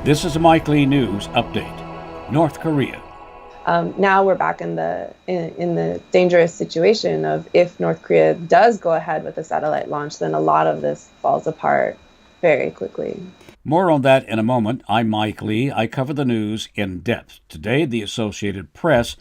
This is a Mike Lee News Update. North Korea. Now we're back in the dangerous situation of if North Korea does go ahead with the satellite launch, then a lot of this falls apart very quickly. More on that in a moment. I'm Mike Lee. I cover the news in depth. Today, the Associated Press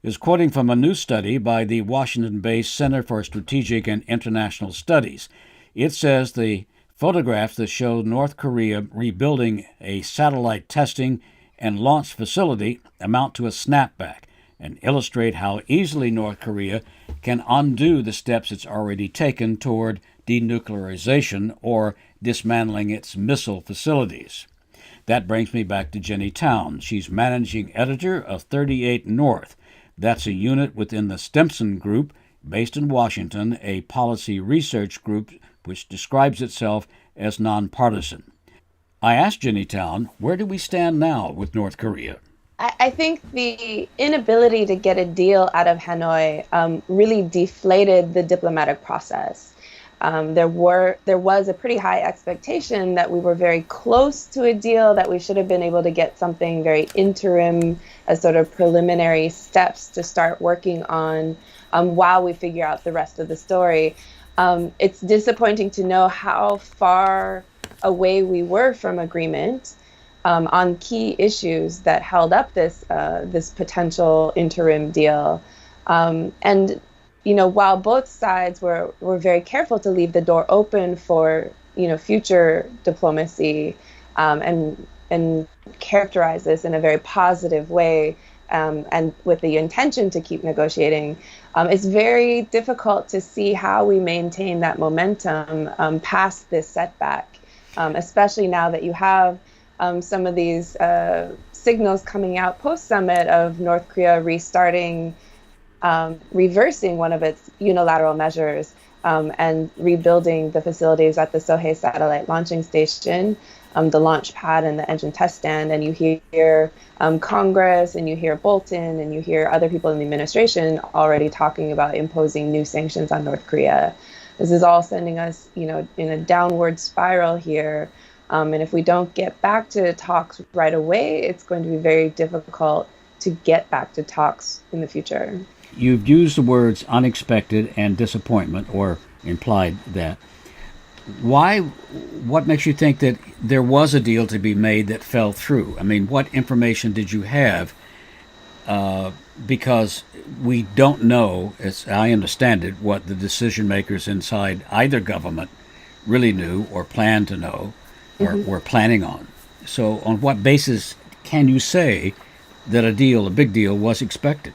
is quoting from a new study by the Washington-based Center for Strategic and International Studies. It says the photographs that show North Korea rebuilding a satellite testing and launch facility amount to a snapback and illustrate how easily North Korea can undo the steps it's already taken toward denuclearization or dismantling its missile facilities. That brings me back to Jenny Town. She's managing editor of 38 North. That's a unit within the Stimson Group, based in Washington, a policy research group which describes itself as nonpartisan. I asked Jenny Town, where do we stand now with North Korea? I think the inability to get a deal out of Hanoi really deflated the diplomatic process. There was a pretty high expectation that we were very close to a deal, that we should have been able to get something very interim as sort of preliminary steps to start working on while we figure out the rest of the story. It's disappointing to know how far away we were from agreement on key issues that held up this potential interim deal. And while both sides were very careful to leave the door open for future diplomacy and characterize this in a very positive way, and with the intention to keep negotiating, it's very difficult to see how we maintain that momentum past this setback, especially now that you have some of these signals coming out post-summit of North Korea restarting, reversing one of its unilateral measures and rebuilding the facilities at the Sohae satellite launching station, the launch pad and the engine test stand. And you hear Congress, and you hear Bolton, and you hear other people in the administration already talking about imposing new sanctions on North Korea. This is all sending us, in a downward spiral here. And if we don't get back to talks right away, it's going to be very difficult to get back to talks in the future. You've used the words unexpected and disappointment, or implied that. What makes you think that there was a deal to be made that fell through? I mean, what information did you have? Because we don't know, as I understand it, what the decision makers inside either government really knew or planned to know or were planning on. So on what basis can you say that a big deal, was expected?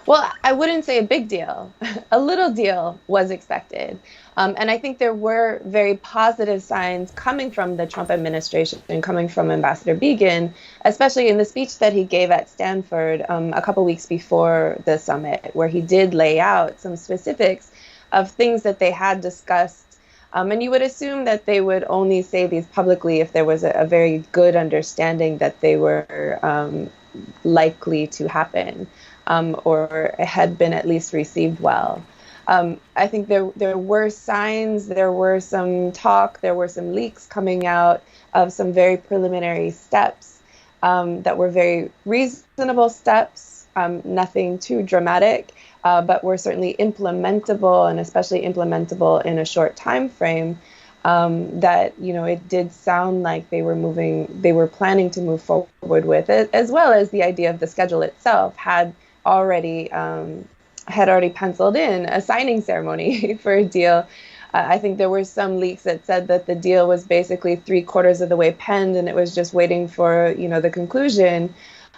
Well, I wouldn't say a big deal. A little deal was expected. And I think there were very positive signs coming from the Trump administration and coming from Ambassador Began, especially in the speech that he gave at Stanford a couple weeks before the summit, where he did lay out some specifics of things that they had discussed. And you would assume that they would only say these publicly if there was a very good understanding that they were likely to happen. Or had been at least received well. I think there were signs, there were some talk, there were some leaks coming out of some very preliminary steps that were very reasonable steps, nothing too dramatic, but were certainly implementable, and especially implementable in a short time frame. That it did sound like they were planning to move forward with it, as well as the idea of the schedule itself had already penciled in a signing ceremony for a deal. I think there were some leaks that said that the deal was basically 3/4 of the way penned, and it was just waiting for the conclusion,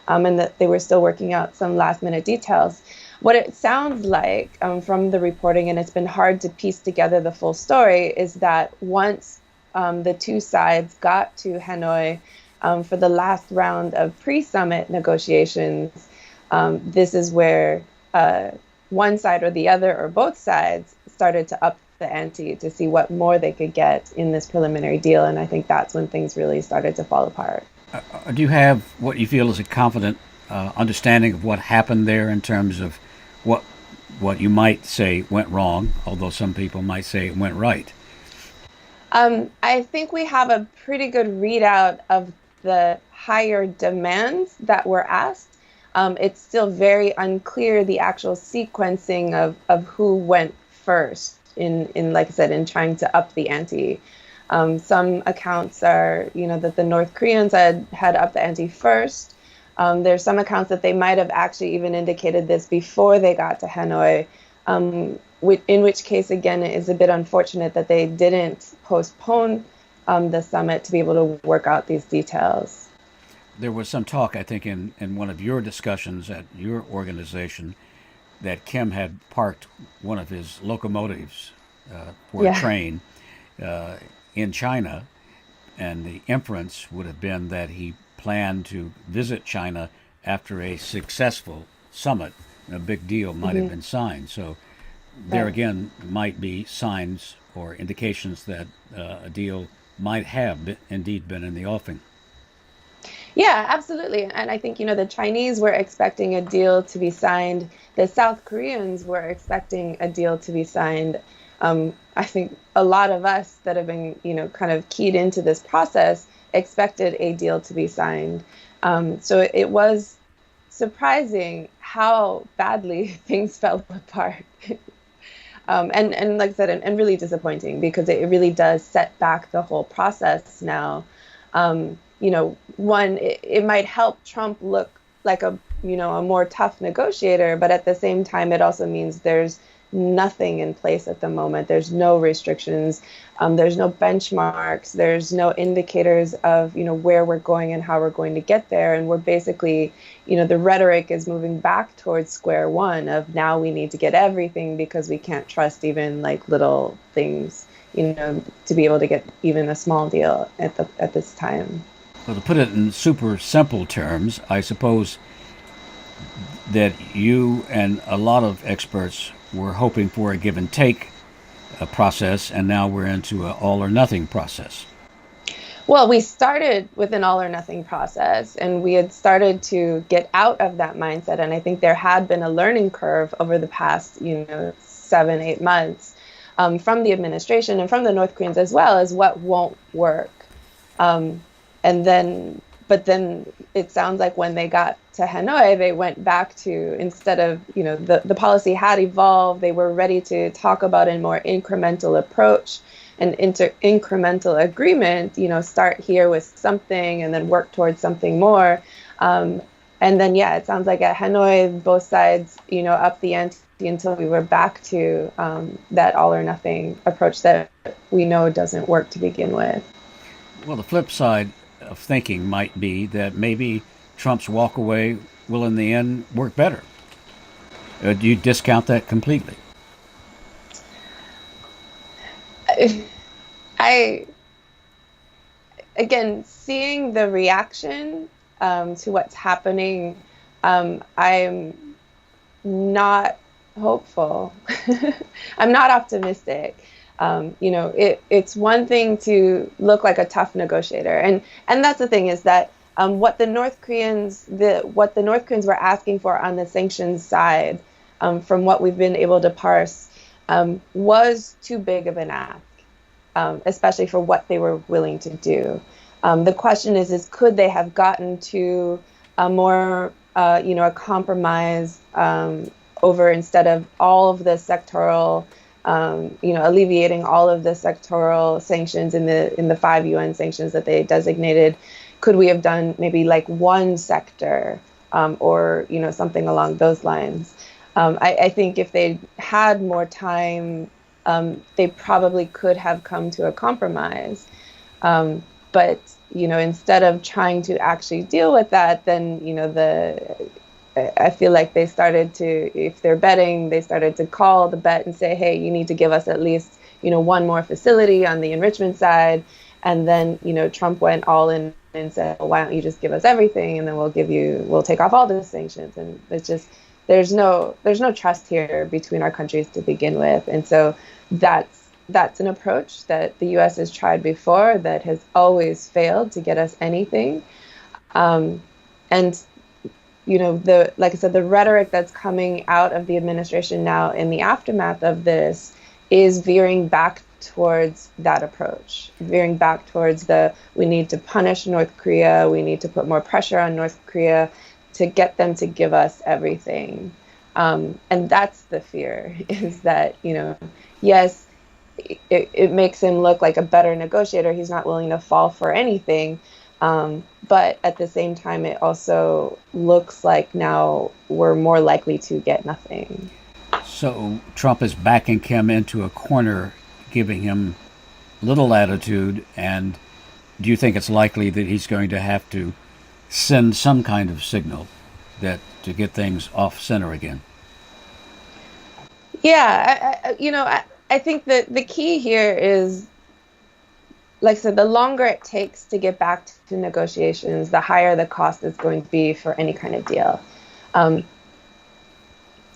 and that they were still working out some last minute details. What it sounds like from the reporting, and it's been hard to piece together the full story, is that once the two sides got to Hanoi for the last round of pre-summit negotiations, this is where one side or the other, or both sides, started to up the ante to see what more they could get in this preliminary deal. And I think that's when things really started to fall apart. Do you have what you feel is a confident understanding of what happened there in terms of what you might say went wrong, although some people might say it went right? I think we have a pretty good readout of the higher demands that were asked, it's still very unclear the actual sequencing of who went first in like I said, in trying to up the ante. Some accounts are, that the North Koreans had upped the ante first. There's some accounts that they might have actually even indicated this before they got to Hanoi, in which case, again, it is a bit unfortunate that they didn't postpone the summit to be able to work out these details. There was some talk, I think, in one of your discussions at your organization that Kim had parked one of his locomotives for a train in China, and the inference would have been that he planned to visit China after a successful summit. A big deal might have been signed. So there again might be signs or indications that a deal might have indeed been in the offing. Yeah, absolutely. And I think, the Chinese were expecting a deal to be signed. The South Koreans were expecting a deal to be signed. I think a lot of us that have been, kind of keyed into this process expected a deal to be signed. So it was surprising how badly things fell apart. And like I said, and really disappointing, because it really does set back the whole process now. One, it might help Trump look like a more tough negotiator, but at the same time, it also means there's nothing in place at the moment. There's no restrictions. There's no benchmarks. There's no indicators of, where we're going and how we're going to get there. And we're basically, the rhetoric is moving back towards square one of now we need to get everything because we can't trust even like little things, to be able to get even a small deal at this time. Well, to put it in super simple terms, I suppose that you and a lot of experts were hoping for a give and take process, and now we're into an all or nothing process. Well, we started with an all or nothing process, and we had started to get out of that mindset. And I think there had been a learning curve over the past, 7-8 months from the administration and from the North Koreans as well, as what won't work. But then it sounds like when they got to Hanoi, they went back to, instead of, the policy had evolved, they were ready to talk about a more incremental approach, an incremental agreement, start here with something and then work towards something more. And then, it sounds like at Hanoi, both sides, up the ante until we were back to that all or nothing approach that we know doesn't work to begin with. Well, the flip side of thinking might be that maybe Trump's walkaway will in the end work better. Do you discount that completely? Again, seeing the reaction to what's happening, I'm not hopeful. I'm not optimistic. It's one thing to look like a tough negotiator, and that's the thing is that what the North Koreans were asking for on the sanctions side, from what we've been able to parse, was too big of an ask, especially for what they were willing to do. The question is could they have gotten to a more, a compromise over, instead of all of the sectoral, alleviating all of the sectoral sanctions in the 5 UN sanctions that they designated. Could we have done maybe like one sector, or something along those lines? I think if they had more time, they probably could have come to a compromise. But instead of trying to actually deal with that, then I feel like they started to, if they're betting, they started to call the bet and say, hey, you need to give us at least, one more facility on the enrichment side. And then, Trump went all in and said, well, why don't you just give us everything? And then we'll take off all the sanctions. And it's just, there's no trust here between our countries to begin with. And so that's an approach that the U.S. has tried before that has always failed to get us anything. Like I said, the rhetoric that's coming out of the administration now in the aftermath of this is veering back towards that approach, veering back towards we need to punish North Korea, we need to put more pressure on North Korea to get them to give us everything. And that's the fear, is that, yes, it makes him look like a better negotiator. He's not willing to fall for anything. But at the same time, it also looks like now we're more likely to get nothing. So Trump is backing Kim into a corner, giving him little latitude. And do you think it's likely that he's going to have to send some kind of signal that to get things off center again? Yeah, I think that the key here is, like I said, the longer it takes to get back to negotiations, the higher the cost is going to be for any kind of deal.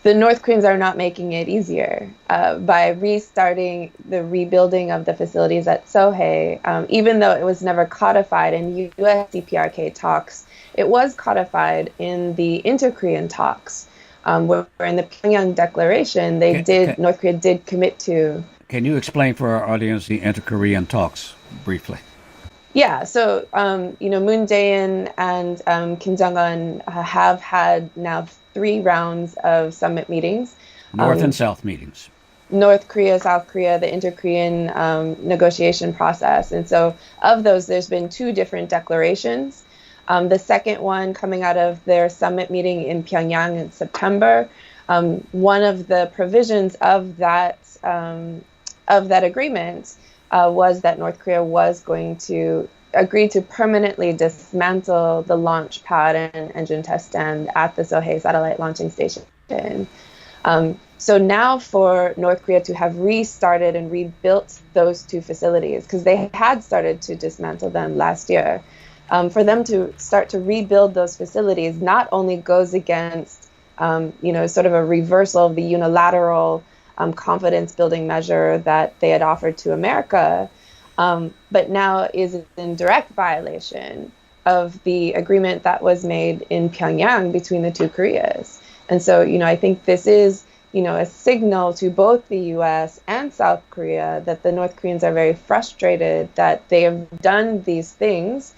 The North Koreans are not making it easier by restarting the rebuilding of the facilities at Sohae. Even though it was never codified in U.S. DPRK talks, it was codified in the inter-Korean talks, where in the Pyongyang declaration, North Korea did commit to. Can you explain for our audience the inter-Korean talks briefly? Yeah, so Moon Jae-in and Kim Jong-un have had now 3 rounds of summit meetings. North and South meetings. North Korea, South Korea, the inter-Korean negotiation process. And so of those, there's been 2 different declarations. The second one coming out of their summit meeting in Pyongyang in September. One of the provisions of that agreement was that North Korea was going to agree to permanently dismantle the launch pad and engine test stand at the Sohae satellite launching station. So now for North Korea to have restarted and rebuilt those 2 facilities, because they had started to dismantle them last year, for them to start to rebuild those facilities not only goes against, sort of a reversal of the unilateral confidence building measure that they had offered to America, but now is in direct violation of the agreement that was made in Pyongyang between the 2 Koreas. And so, I think this is, a signal to both the U.S. and South Korea that the North Koreans are very frustrated that they have done these things,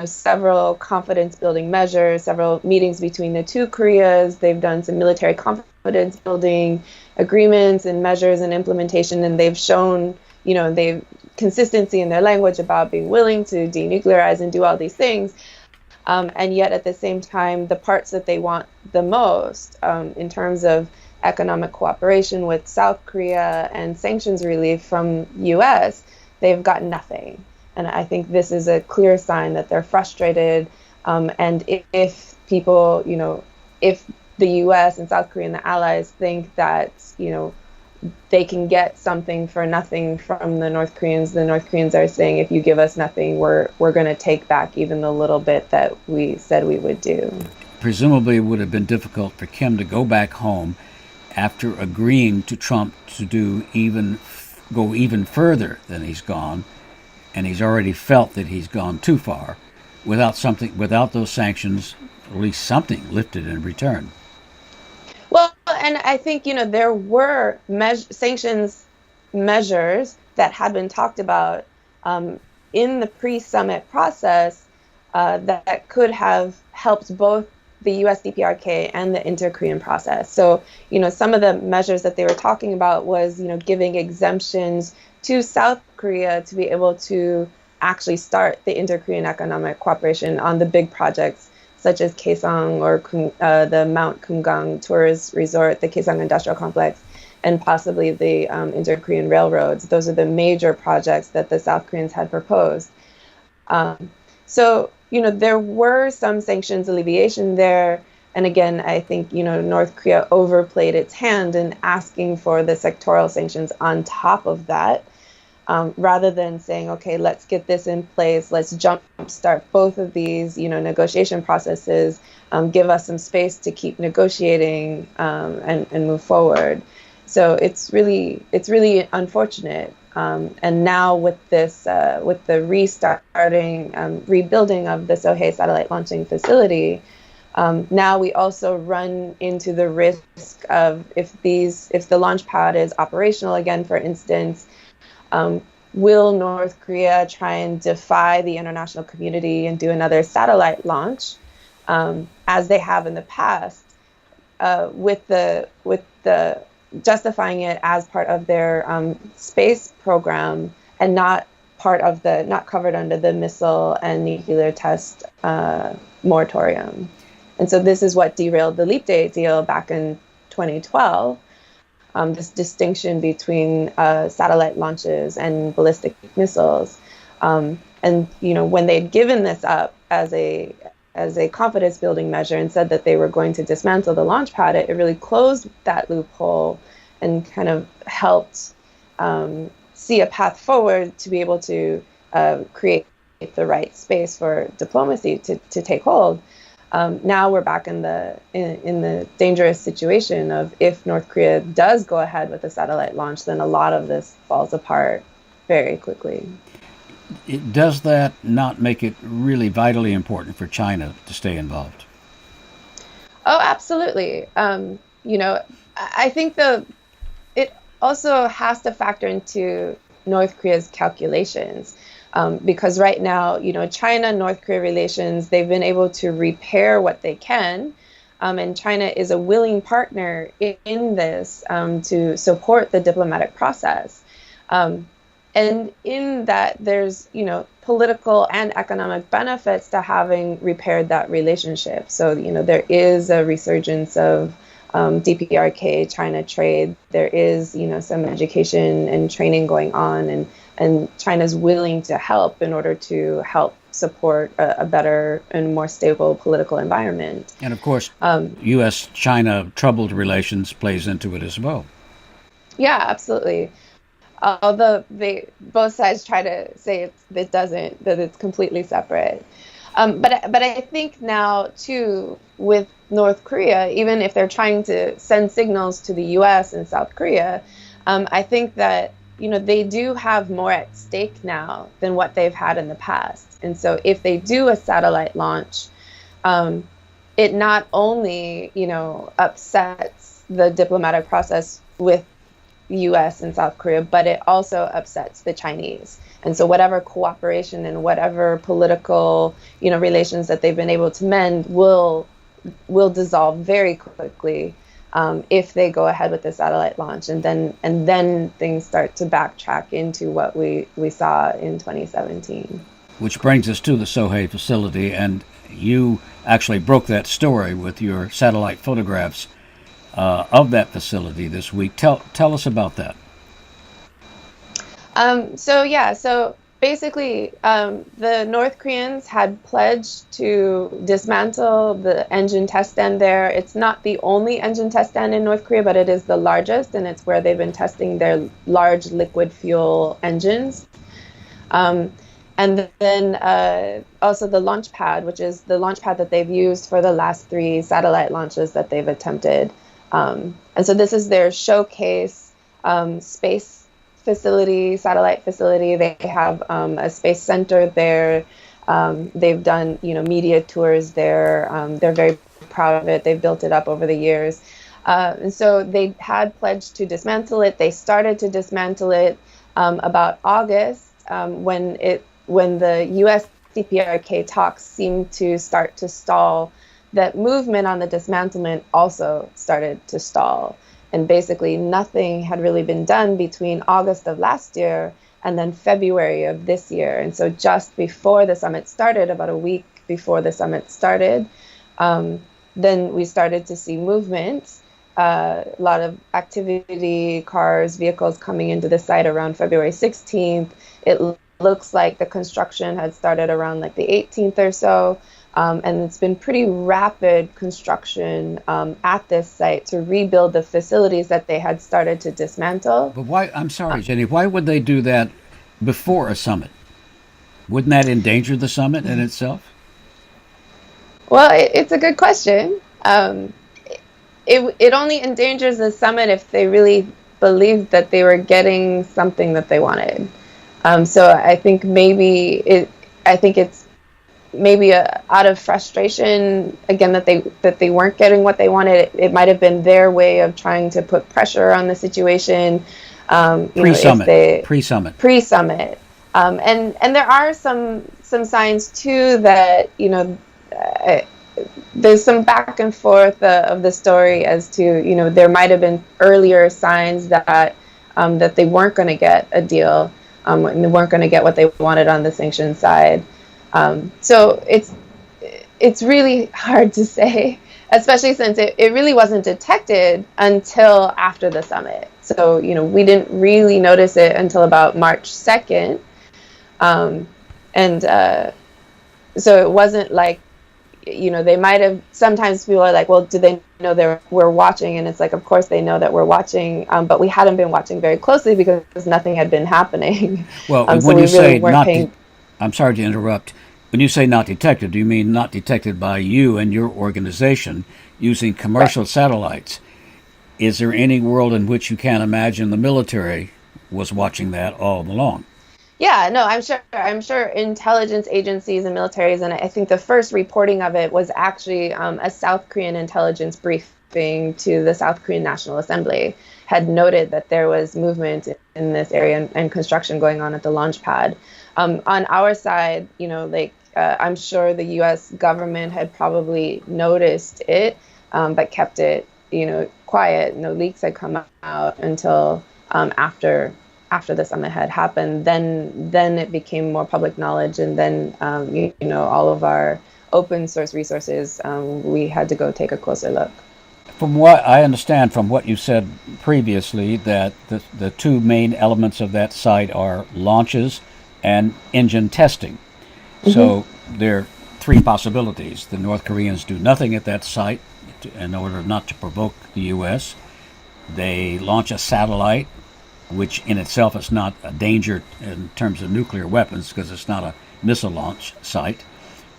several confidence building measures, several meetings between the 2 Koreas. They've done some military confidence building agreements and measures and implementation, and they've shown, they've consistency in their language about being willing to denuclearize and do all these things. And yet at the same time, the parts that they want the most in terms of economic cooperation with South Korea and sanctions relief from U.S., they've got nothing. And I think this is a clear sign that they're frustrated. And if people, if the U.S. and South Korea and the allies think that, they can get something for nothing from the North Koreans are saying, if you give us nothing, we're going to take back even the little bit that we said we would do. Presumably it would have been difficult for Kim to go back home after agreeing to Trump to go even further than he's gone, and he's already felt that he's gone too far, without those sanctions, at least something lifted in return. Well, and I think, there were sanctions measures that had been talked about in the pre-summit process that could have helped both the U.S. DPRK and the inter-Korean process. So, some of the measures that they were talking about was, giving exemptions to South Korea to be able to actually start the inter-Korean economic cooperation on the big projects such as Kaesong or the Mount Kumgang Tourist Resort, the Kaesong Industrial Complex, and possibly the inter-Korean railroads. Those are the major projects that the South Koreans had proposed. So, there were some sanctions alleviation there. And again, I think, North Korea overplayed its hand in asking for the sectoral sanctions on top of that. Rather than saying, okay, let's get this in place, let's jumpstart both of these, negotiation processes, give us some space to keep negotiating and move forward. So it's really unfortunate. And now with this, with the rebuilding of the Sohae satellite launching facility, Now we also run into the risk of if the launch pad is operational again, for instance, will North Korea try and defy the international community and do another satellite launch, as they have in the past, with the justifying it as part of their space program and not covered under the missile and nuclear test moratorium. And so this is what derailed the Leap Day deal back in 2012. This distinction between satellite launches and ballistic missiles, and when they'd given this up as a confidence building measure and said that they were going to dismantle the launch pad, it really closed that loophole and kind of helped see a path forward to be able to create the right space for diplomacy to take hold. Now we're back in the dangerous situation of, if North Korea does go ahead with a satellite launch, then a lot of this falls apart very quickly. Does that not make it really vitally important for China to stay involved? Oh, absolutely. I think it also has to factor into North Korea's calculations. Because right now, China-North Korea relations, they've been able to repair what they can. And China is a willing partner in this to support the diplomatic process. And in that, there's, political and economic benefits to having repaired that relationship. So, there is a resurgence of DPRK, China trade. There is, some education and training going on, and China's willing to help in order to help support a better and more stable political environment. And of course, U.S.-China troubled relations plays into it as well. Yeah, absolutely. Although both sides try to say it doesn't, that it's completely separate. But I think now, too, with North Korea, even if they're trying to send signals to the U.S. and South Korea, I think that they do have more at stake now than what they've had in the past. And so if they do a satellite launch, it not only, upsets the diplomatic process with U.S. and South Korea, but it also upsets the Chinese. And so whatever cooperation and whatever political, relations that they've been able to mend will dissolve very quickly. If they go ahead with the satellite launch, and then things start to backtrack into what we saw in 2017. Which brings us to the Sohae facility, and you actually broke that story with your satellite photographs of that facility this week. Tell us about that. So basically, the North Koreans had pledged to dismantle the engine test stand there. It's not the only engine test stand in North Korea, but it is the largest, and it's where they've been testing their large liquid fuel engines. And then also the launch pad, which is the launch pad that they've used for the last 3 satellite launches that they've attempted. And so this is their showcase space facility, satellite facility. They have a space center there. They've done, media tours there. They're very proud of it. They've built it up over the years. And so they had pledged to dismantle it. They started to dismantle it about August, when the U.S. DPRK talks seemed to start to stall. That movement on the dismantlement also started to stall. And basically nothing had really been done between August of last year and then February of this year. And so just before the summit started, about a week before the summit started, then we started to see movement, a lot of activity, cars, vehicles coming into the site around February 16th. It looks like the construction had started around like the 18th or so. And it's been pretty rapid construction at this site to rebuild the facilities that they had started to dismantle. But why, I'm sorry, Jenny, why would they do that before a summit? Wouldn't that endanger the summit in itself? Well, it's a good question. It only endangers the summit if they really believed that they were getting something that they wanted. So I think maybe it's maybe out of frustration, again, that they weren't getting what they wanted. It might have been their way of trying to put pressure on the situation. Pre-summit. If they Pre-summit. pre-summit, and there are some signs too that there's some back and forth of the story as to there might have been earlier signs that that they weren't going to get a deal, and they weren't going to get what they wanted on the sanctions side. So it's really hard to say, especially since it really wasn't detected until after the summit. So we didn't really notice it until about March 2nd, and so it wasn't like they might have. Sometimes people are like, well, do they know we're watching? And it's like, of course they know that we're watching, but we hadn't been watching very closely because nothing had been happening. Well, So when we you say really weren't paying. I'm sorry to interrupt. When you say not detected, do you mean not detected by you and your organization using commercial Right. satellites? Is there any world in which you can't imagine the military was watching that all along? Yeah, no, I'm sure intelligence agencies and militaries, and I think the first reporting of it was actually a South Korean intelligence briefing to the South Korean National Assembly had noted that there was movement in this area and construction going on at the launch pad. On our side, I'm sure the U.S. government had probably noticed it, but kept it, quiet. No leaks had come out until after the summit had happened. Then it became more public knowledge, and then all of our open source resources, we had to go take a closer look. From what I understand from what you said previously, that the two main elements of that site are launches and engine testing. So there are three possibilities. The North Koreans do nothing at that site in order not to provoke the U.S. They launch a satellite, which in itself is not a danger in terms of nuclear weapons because it's not a missile launch site,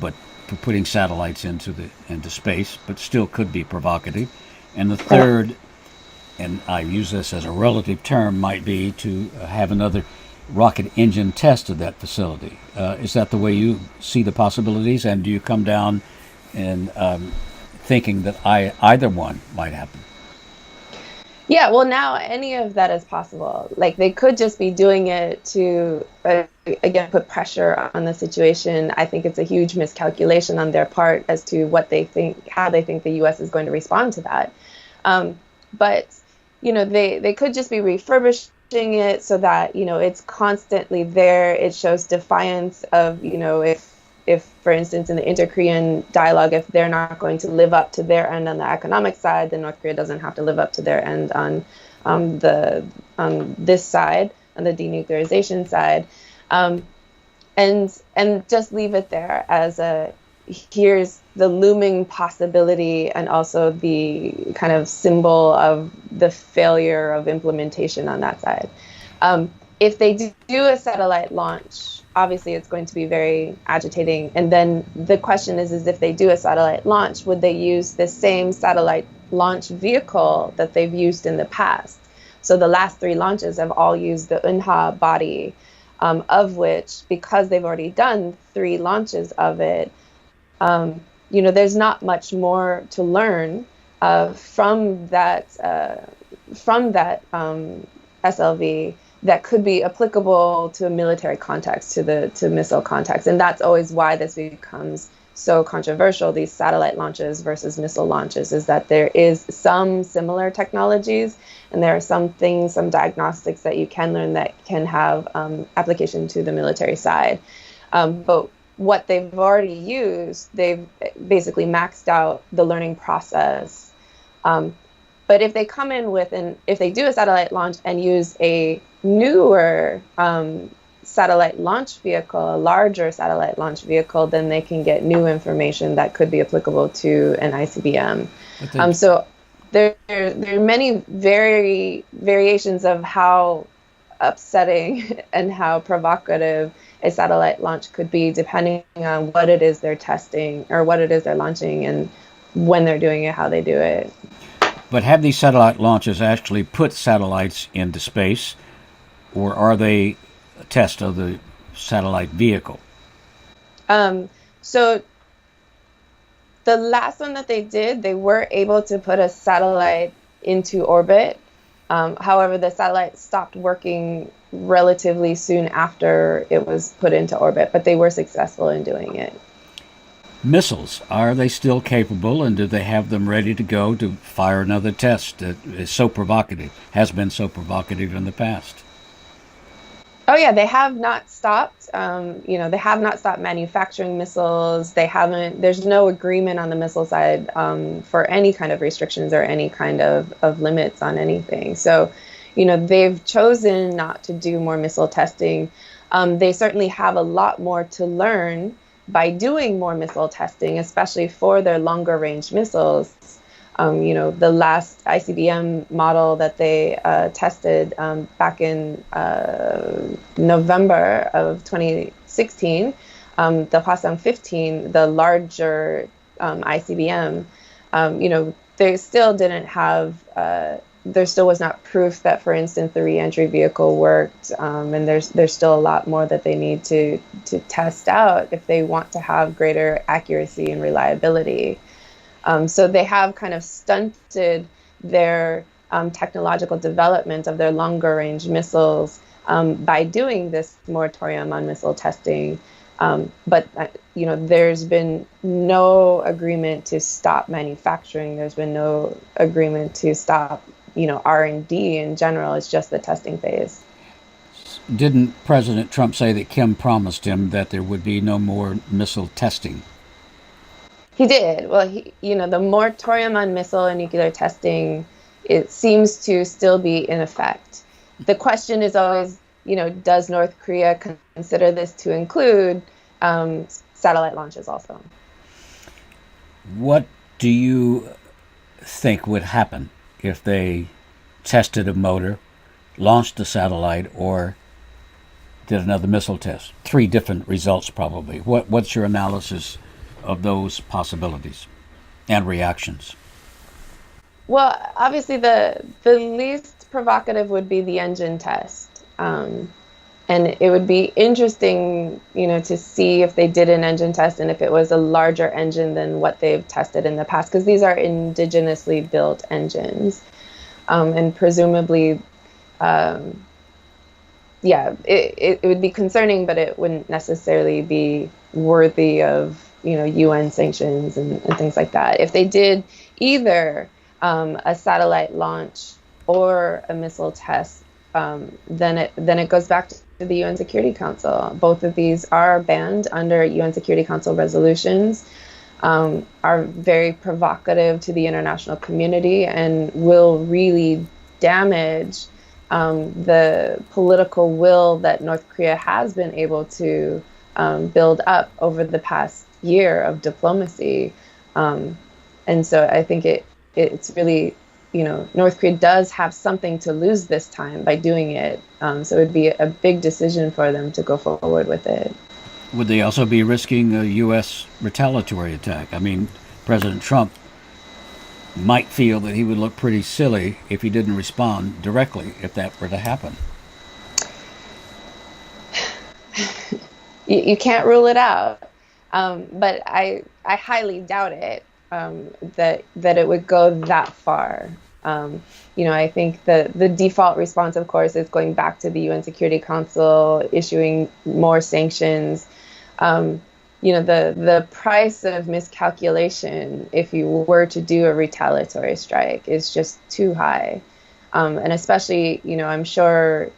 but for putting satellites into space, but still could be provocative. And the third, and I use this as a relative term, might be to have another rocket engine test of that facility. Is that the way you see the possibilities? And do you come down and thinking that either one might happen? Yeah, well, now any of that is possible. Like they could just be doing it to, again, put pressure on the situation. I think it's a huge miscalculation on their part as to what they think, how they think the U.S. is going to respond to that. But they could just be refurbishing it so that it's constantly there. It shows defiance of if, for instance, in the inter-Korean dialogue, if they're not going to live up to their end on the economic side, then North Korea doesn't have to live up to their end on this side, on the denuclearization side, and just leave it there as here's the looming possibility and also the kind of symbol of the failure of implementation on that side. If they do a satellite launch, obviously it's going to be very agitating. And then the question is if they do a satellite launch, would they use the same satellite launch vehicle that they've used in the past? So the last three launches have all used the Unha body, of which, because they've already done three launches of it, there's not much more to learn from that SLV that could be applicable to a military context, to missile context. And that's always why this becomes so controversial, these satellite launches versus missile launches, is that there is some similar technologies and there are some things, some diagnostics that you can learn that can have application to the military side. But what they've already used, they've basically maxed out the learning process. But if they come in if they do a satellite launch and use a newer satellite launch vehicle, a larger satellite launch vehicle, then they can get new information that could be applicable to an ICBM. So there are many variations of how upsetting and how provocative a satellite launch could be, depending on what it is they're testing or what it is they're launching and when they're doing it, how they do it. But have these satellite launches actually put satellites into space, or are they a test of the satellite vehicle? So the last one that they did, they were able to put a satellite into orbit. However, the satellite stopped working relatively soon after it was put into orbit, but they were successful in doing it. Missiles, are they still capable, and do they have them ready to go to fire another test that is so provocative, has been so provocative in the past? Oh yeah, they have not stopped. They have not stopped manufacturing missiles. They haven't. There's no agreement on the missile side for any kind of restrictions or any kind of limits on anything. So, they've chosen not to do more missile testing. They certainly have a lot more to learn by doing more missile testing, especially for their longer range missiles. The last ICBM model that they tested back in November of 2016, the Hwasong 15, the larger ICBM, they still didn't have, there still was not proof that, for instance, the reentry vehicle worked, and there's still a lot more that they need to test out if they want to have greater accuracy and reliability. So they have kind of stunted their technological development of their longer range missiles by doing this moratorium on missile testing. But there's been no agreement to stop manufacturing. There's been no agreement to stop, R&D in general. It's just the testing phase. Didn't President Trump say that Kim promised him that there would be no more missile testing? He did. Well, the moratorium on missile and nuclear testing, it seems to still be in effect. The question is always, does North Korea consider this to include satellite launches also? What do you think would happen if they tested a motor, launched a satellite, or did another missile test? 3 different results probably. What's your analysis of those possibilities and reactions? Well, obviously the least provocative would be the engine test. And it would be interesting, to see if they did an engine test and if it was a larger engine than what they've tested in the past, because these are indigenously built engines. And presumably, it would be concerning, but it wouldn't necessarily be worthy of UN sanctions and things like that. If they did either a satellite launch or a missile test, then it goes back to the UN Security Council. Both of these are banned under UN Security Council resolutions, are very provocative to the international community, and will really damage the political will that North Korea has been able to build up over the past year of diplomacy. And so I think it's really, North Korea does have something to lose this time by doing it. So it would be a big decision for them to go forward with it. Would they also be risking a U.S. retaliatory attack? I mean, President Trump might feel that he would look pretty silly if he didn't respond directly if that were to happen. You can't rule it out. But I highly doubt it, that it would go that far. I think the default response, of course, is going back to the UN Security Council, issuing more sanctions. The price of miscalculation, if you were to do a retaliatory strike, is just too high. And especially, I'm sure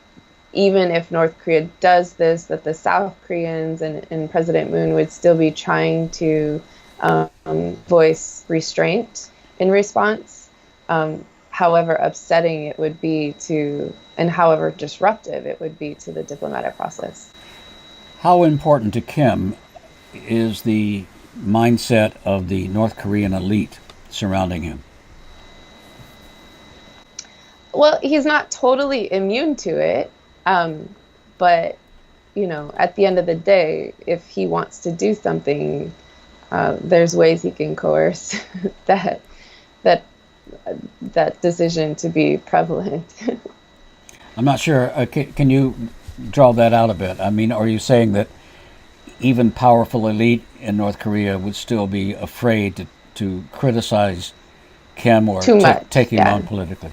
even if North Korea does this, that the South Koreans and President Moon would still be trying to voice restraint in response, however upsetting it would be and however disruptive it would be to the diplomatic process. How important to Kim is the mindset of the North Korean elite surrounding him? Well, he's not totally immune to it. But, at the end of the day, if he wants to do something, there's ways he can coerce that decision to be prevalent. I'm not sure. Can you draw that out a bit? I mean, are you saying that even powerful elite in North Korea would still be afraid to criticize Kim or Too much. take him Yeah. on politically.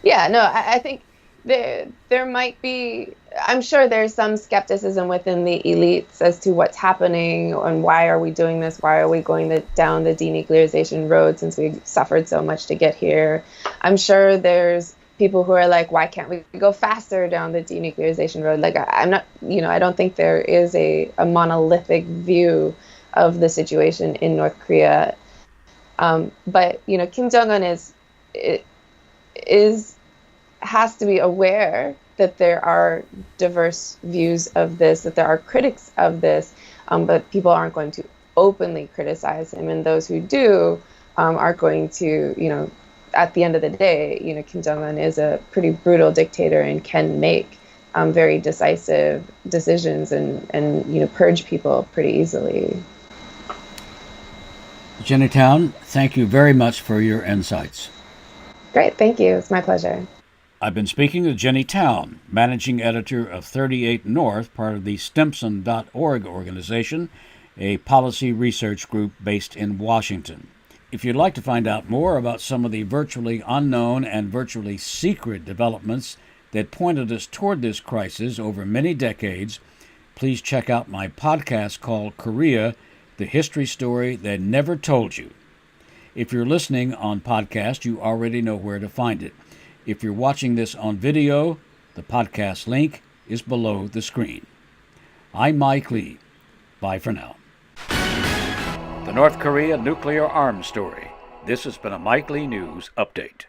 Yeah, no, I think there might be. I'm sure there's some skepticism within the elites as to what's happening and why are we doing this? Why are we going down the denuclearization road since we suffered so much to get here? I'm sure there's people who are like, why can't we go faster down the denuclearization road? Like, I'm not, I don't think there is a monolithic view of the situation in North Korea. But Kim Jong-un has to be aware that there are diverse views of this, that there are critics of this, but people aren't going to openly criticize him, and those who do are going to, at the end of the day, Kim Jong-un is a pretty brutal dictator and can make very decisive decisions and purge people pretty easily. Jenny Town, thank you very much for your insights. Great, thank you. It's my pleasure. I've been speaking with Jenny Town, managing editor of 38 North, part of the Stimson.org organization, a policy research group based in Washington. If you'd like to find out more about some of the virtually unknown and virtually secret developments that pointed us toward this crisis over many decades, please check out my podcast called Korea, the History Story That Never Told You. If you're listening on podcast, you already know where to find it. If you're watching this on video, the podcast link is below the screen. I'm Mike Lee. Bye for now. The North Korea nuclear arms story. This has been a Mike Lee News Update.